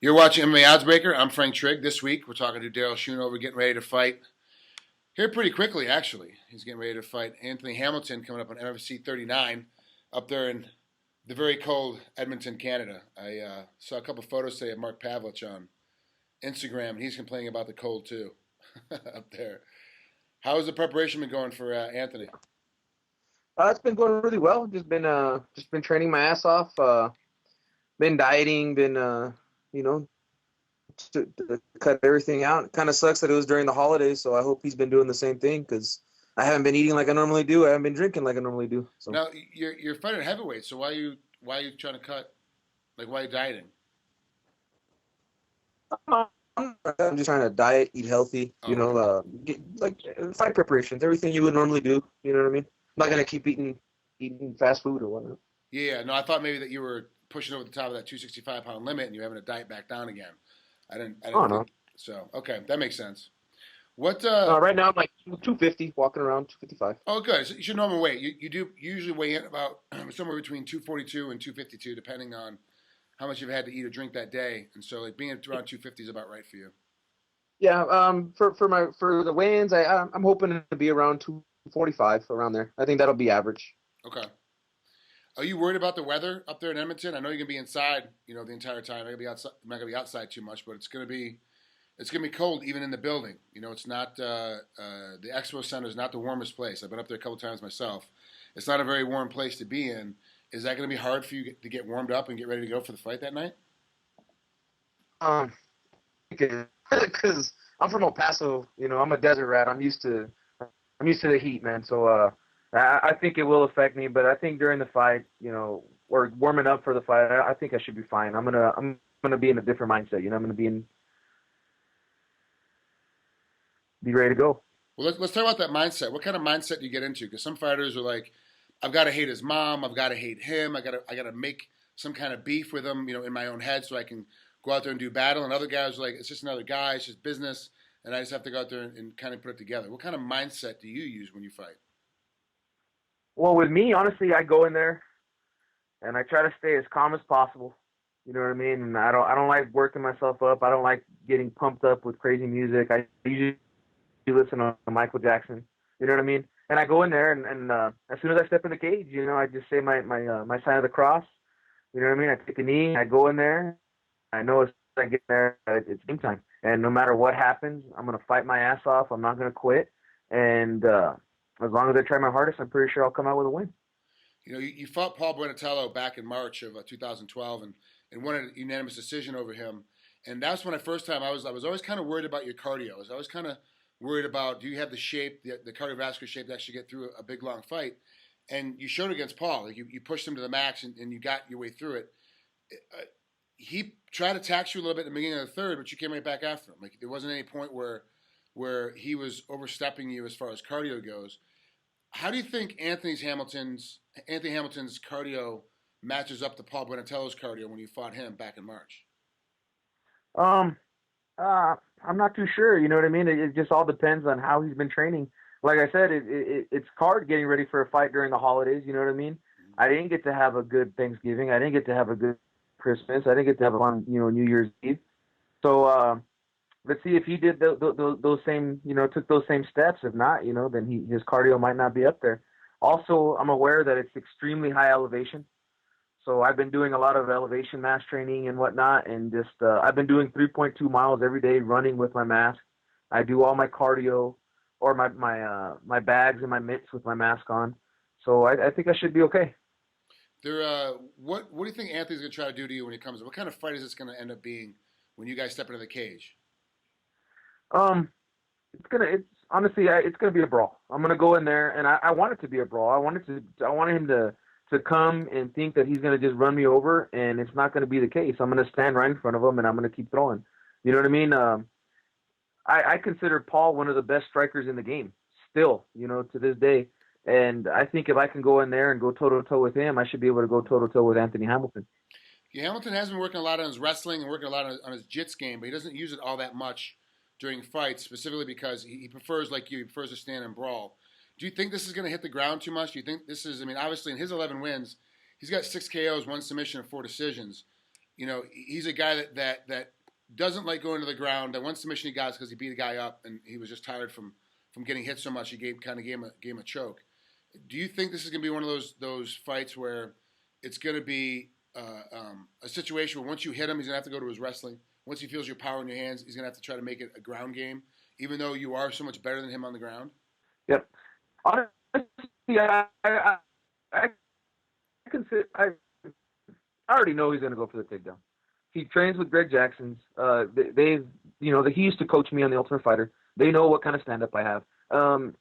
You're watching MMA Oddsbreaker. I'm Frank Trigg. This week, we're talking to Darrill Schoonover, getting ready to fight here pretty quickly, actually. He's getting ready to fight Anthony Hamilton coming up on MFC 39 up there in the very cold Edmonton, Canada. I saw a couple photos today of Mark Pavlich on Instagram, and he's complaining about the cold, too, up there. How has the preparation been going for Anthony? It's been going really well. Just been training my ass off. Been dieting. You know, to cut everything out. It kind of sucks that it was during the holidays. So I hope he's been doing the same thing because I haven't been eating like I normally do. I haven't been drinking like I normally do. So Now, you're fighting heavyweight, so why are you trying to cut? Like, why are you dieting? I'm just trying to diet, eat healthy. Oh, okay. Get, like fight preparations, everything you would normally do. You know what I mean? I'm not gonna keep eating fast food or whatnot. Yeah, no, I thought maybe that you were pushing over the top of that 265-pound limit and you're having to diet back down again. I Oh didn't no. think so. Okay, that makes sense. What? Right now I'm like 250, walking around 255. Oh, good. So it's your normal weight. You usually weigh in about somewhere between 242 and 252, depending on how much you've had to eat or drink that day. And so, like being around 250 is about right for you. Yeah. For the weigh-ins, I'm hoping to be around 245 around there. I think that'll be average. Okay. Are you worried about the weather up there in Edmonton? I know you're gonna be inside, the entire time. You're not gonna be outside too much, but it's gonna be cold even in the building. It's not the Expo Center is not the warmest place. I've been up there a couple times myself. It's not a very warm place to be in. Is that gonna be hard for you to get warmed up and get ready to go for the fight that night? Um, because I'm from El Paso. I'm a desert rat. I'm used to the heat, man. So I think it will affect me, but I think during the fight, or warming up for the fight, I think I should be fine. I'm gonna be in a different mindset. I'm gonna be ready to go. Well, let's talk about that mindset. What kind of mindset do you get into? Because some fighters are like, I've got to hate his mom. I've got to hate him. I got to make some kind of beef with him, in my own head, so I can go out there and do battle. And other guys are like, it's just another guy. It's just business, and I just have to go out there and kind of put it together. What kind of mindset do you use when you fight? Well, with me, honestly, I go in there and I try to stay as calm as possible. You know what I mean? And I don't like working myself up. I don't like getting pumped up with crazy music. I usually listen to Michael Jackson. You know what I mean? And I go in there and as soon as I step in the cage, I just say my sign of the cross. You know what I mean? I take a knee. I go in there. I know as soon as I get there, it's game time. And no matter what happens, I'm gonna fight my ass off. I'm not gonna quit. And as long as I try my hardest, I'm pretty sure I'll come out with a win. You fought Paul Buenatello back in March of 2012 and won a unanimous decision over him. And that's when I was always kind of worried about your cardio. I was always kind of worried about, do you have the shape, the cardiovascular shape to actually get through a big long fight? And you showed against Paul. Like you pushed him to the max and you got your way through it. He tried to tax you a little bit in the beginning of the third, but you came right back after him. Like there wasn't any point where he was overstepping you as far as cardio goes. How do you think Anthony Hamilton's cardio matches up to Paul Buenatello's cardio when you fought him back in March? Um, I'm not too sure. You know what I mean? It just all depends on how he's been training. Like I said, it's hard getting ready for a fight during the holidays. You know what I mean? I didn't get to have a good Thanksgiving. I didn't get to have a good Christmas. I didn't get to have a fun, New Year's Eve. So let's see if he did those same, took those same steps. If not, then his cardio might not be up there. Also, I'm aware that it's extremely high elevation. So I've been doing a lot of elevation mass training and whatnot, and just I've been doing 3.2 miles every day running with my mask. I do all my cardio or my bags and my mitts with my mask on. So I think I should be okay. What do you think Anthony's gonna try to do to you when he comes? What kind of fight is this gonna end up being when you guys step into the cage? Um, it's honestly, it's gonna be a brawl. I'm gonna go in there, and I want it to be a brawl. I want him to come and think that he's gonna just run me over, and it's not gonna be the case. I'm gonna stand right in front of him, and I'm gonna keep throwing. You know what I mean? I consider Paul one of the best strikers in the game, still, to this day. And I think if I can go in there and go toe to toe with him, I should be able to go toe to toe with Anthony Hamilton. Yeah, Hamilton has been working a lot on his wrestling and working a lot on his jits game, but he doesn't use it all that much during fights, specifically because he prefers, like you, he prefers to stand and brawl. Do you think this is going to hit the ground too much? Do you think this is, I mean, obviously in his 11 wins, he's got 6 KOs, 1 submission, and 4 decisions. he's a guy that doesn't like going to the ground. That one submission he got is because he beat a guy up and he was just tired from getting hit so much. He gave him a choke. Do you think this is going to be one of those fights where it's going to be a situation where once you hit him, he's going to have to go to his wrestling? Once he feels your power in your hands, he's going to have to try to make it a ground game, even though you are so much better than him on the ground? Yep. Honestly, I already know he's going to go for the takedown. He trains with Greg Jackson's. He used to coach me on The Ultimate Fighter. They know what kind of stand-up I have.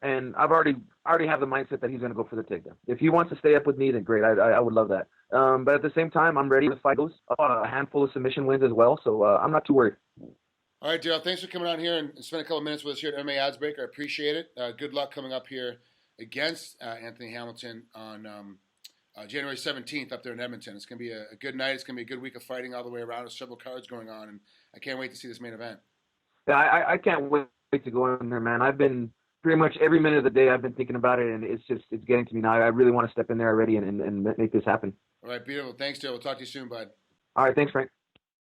And I've already have the mindset that he's going to go for the takedown. If he wants to stay up with me, then great. I would love that. But at the same time, I'm ready to fight those. A handful of submission wins as well, so I'm not too worried. All right, Darrill, thanks for coming on here and spending a couple minutes with us here at MMA Oddsbreaker. I appreciate it. Good luck coming up here against Anthony Hamilton on January 17th up there in Edmonton. It's going to be a good night. It's going to be a good week of fighting all the way around. There's several cards going on, and I can't wait to see this main event. Yeah, I can't wait to go in there, man. I've been pretty much every minute of the day I've been thinking about it, and it's getting to me now. I really want to step in there already and make this happen. All right, beautiful. Thanks, Darrill. We'll talk to you soon, bud. All right, thanks, Frank.